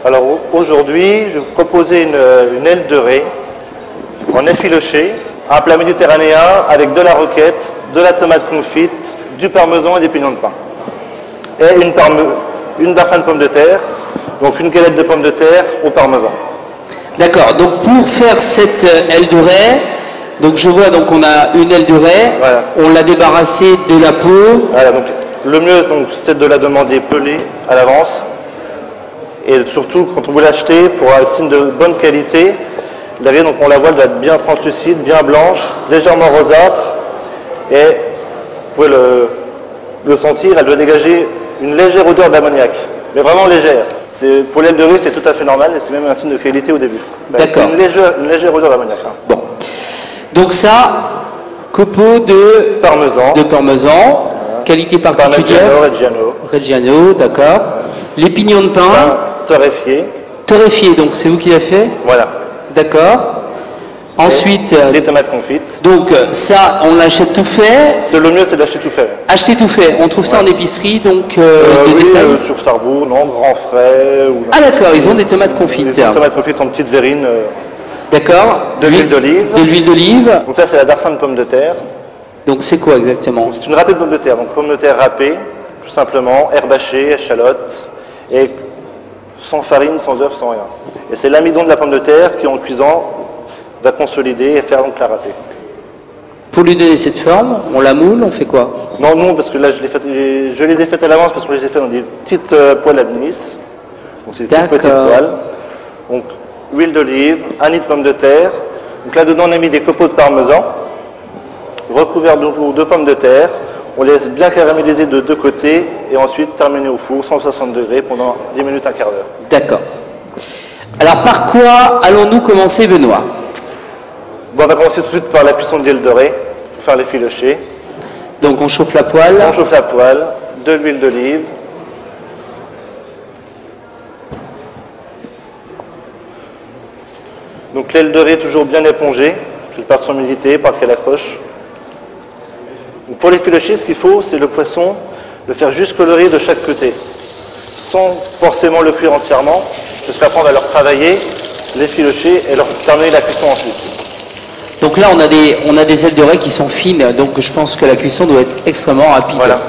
Alors aujourd'hui, je vais vous proposer une aile de raie en effiloché, un plat méditerranéen avec de la roquette, de la tomate confite, du parmesan et des pignons de pain. Et une dauphin de pommes de terre, donc une galette de pommes de terre au parmesan. D'accord, donc pour faire cette aile de raie, donc je vois donc on a une aile de raie, Voilà. on l'a débarrassée de la peau. Voilà, donc le mieux c'est de la demander pelée à l'avance. Et surtout, quand vous l'achetez, pour un signe de bonne qualité, la raie, donc on la voit, elle doit être bien translucide, bien blanche, légèrement rosâtre. Et vous pouvez le sentir, elle doit dégager une légère odeur d'ammoniac, mais vraiment légère. Pour l'aile de riz, c'est tout à fait normal et c'est même un signe de qualité au début. D'accord. Une légère odeur d'ammoniac. Hein. Bon. Donc ça, copeaux de Parmesan. Voilà. Qualité particulière. Reggiano. Reggiano, d'accord. Les pignons de pain. Torréfié. Torréfié, donc c'est vous qui l'avez fait. Voilà. D'accord. Ensuite, les tomates confites. Donc ça, on l'achète tout fait. Le mieux, c'est d'acheter tout fait. Acheter tout fait. On trouve ça en épicerie, donc oui, détail. sur Sarrebourg, non, Grand Frais. Ah d'accord, ils ont des tomates confites. Des tomates confites en petites verrines. D'accord. De l'huile d'olive. De l'huile d'olive. Donc ça, c'est la dauphin de pommes de terre. Donc c'est quoi exactement? C'est une râpée de pommes de terre. Donc pommes de terre râpées, tout simplement, herbes hachées, échalotes, et sans farine, sans œufs, sans rien. Et c'est l'amidon de la pomme de terre qui, en cuisant, va consolider et faire donc la râpée. Pour lui donner cette forme, on la moule, on fait quoi? Non, parce que là, je les ai faites à l'avance parce que je les ai faites dans des petites poêles à Nice. Donc c'est des petites poêles. Donc huile d'olive, un nid de pommes de terre. Donc là-dedans, on a mis des copeaux de parmesan, recouverts de pommes de terre. On laisse bien caraméliser de deux côtés et ensuite terminer au four, 160 degrés, pendant 10 minutes, un quart d'heure. D'accord. Alors par quoi allons-nous commencer, Benoît? Bon, on va commencer tout de suite par la cuisson de l'aile de raie, pour faire l'effiloché. Donc on chauffe la poêle. On chauffe la poêle, de l'huile d'olive. Donc l'aile de raie toujours bien épongée, qu'elle perde son humidité, pas qu'elle accroche. Donc pour l'effiloché, ce qu'il faut, c'est le poisson, le faire juste colorer de chaque côté, sans forcément le cuire entièrement, parce qu'après on va leur travailler, l'effiloché et leur terminer la cuisson ensuite. Donc là, on a des ailes de raie qui sont fines, donc je pense que la cuisson doit être extrêmement rapide. Voilà.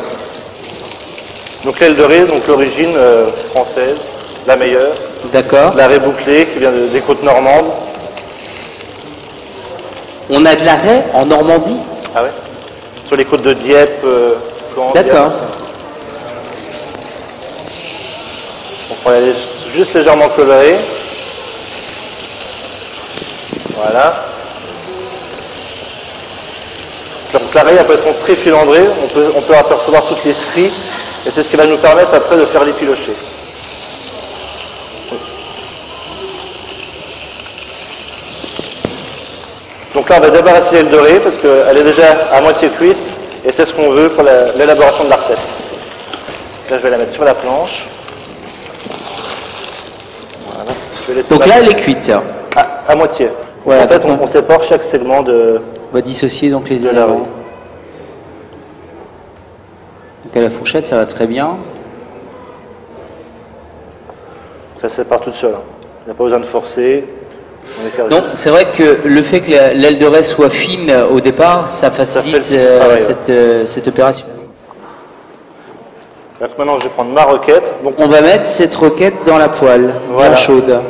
Donc l'aile de raie, donc l'origine française, la meilleure. D'accord. La raie bouclée qui vient des côtes normandes. On a de la raie en Normandie? Ah ouais. Sur les côtes de Dieppe, Caen. D'accord. Donc on va juste légèrement colorer. Voilà. Donc la raie, après, elles sont très filandrées. On peut apercevoir toutes les stries. Et c'est ce qui va nous permettre après de faire l'effiloché. Donc là, on va débarrasser l'aile de raie parce qu'elle est déjà à moitié cuite et c'est ce qu'on veut pour l'élaboration de la recette. Là, je vais la mettre sur la planche. Voilà. Donc là, elle est cuite. À moitié. Ouais, en fait, on sépare chaque segment de... On va dissocier donc les de la éléments. raie. Donc à la fourchette, ça va très bien. Ça se sépare toute seule. Il n'y a pas besoin de forcer. Non, c'est vrai que le fait que l'aile de raie soit fine au départ, ça facilite cette opération. Donc maintenant, je vais prendre ma roquette. Donc, on va mettre cette roquette dans la poêle, voilà. bien chaude.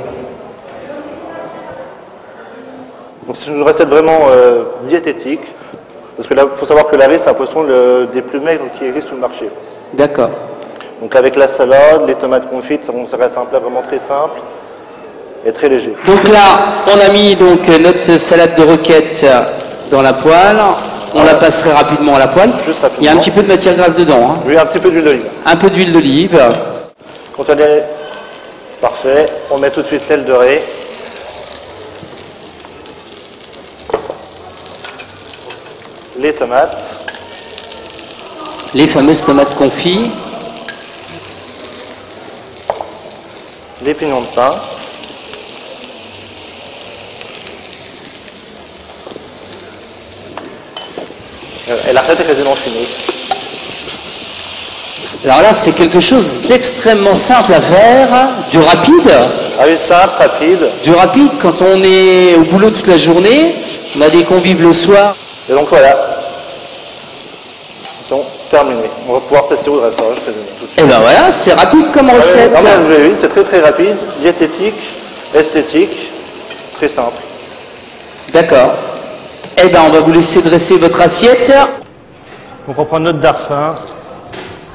Donc c'est une recette vraiment diététique. Parce que là, il faut savoir que la raie, c'est un poisson des plus maigres qui existent sur le marché. D'accord. Donc avec la salade, les tomates confites, ça reste un plat vraiment très simple et très léger. Donc là, on a mis donc notre salade de roquette dans la poêle. On la passe très rapidement à la poêle. Juste rapidement. Il y a un petit peu de matière grasse dedans. Hein. Oui, un petit peu d'huile d'olive. Un peu d'huile d'olive. Quand on est parfait, on met tout de suite l'aile de raie. Les tomates. Les fameuses tomates confites. Les pignons de pain. Et la recette est quasiment finie. Alors là, c'est quelque chose d'extrêmement simple à faire, du rapide. Ah oui, simple, rapide. Du rapide quand on est au boulot toute la journée, on a des convives le soir. Et donc voilà. Ils sont terminés. On va pouvoir passer au dressage. Tout de suite. Et ben voilà, c'est rapide comme recette. Ah ouais, vous avez vu, c'est très très rapide, diététique, esthétique, très simple. D'accord. Eh ben on va vous laisser dresser votre assiette. Donc on prend notre dard fin,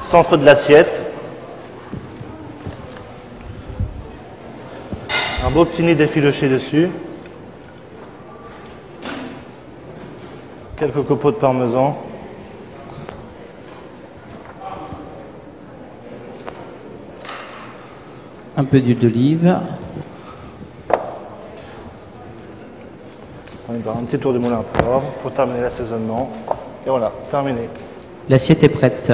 centre de l'assiette. Un beau petit nid d'effiloché dessus. Quelques copeaux de parmesan. Un peu d'huile d'olive. Un petit tour de moulin à poivre pour terminer l'assaisonnement. Et voilà, terminé. L'assiette est prête.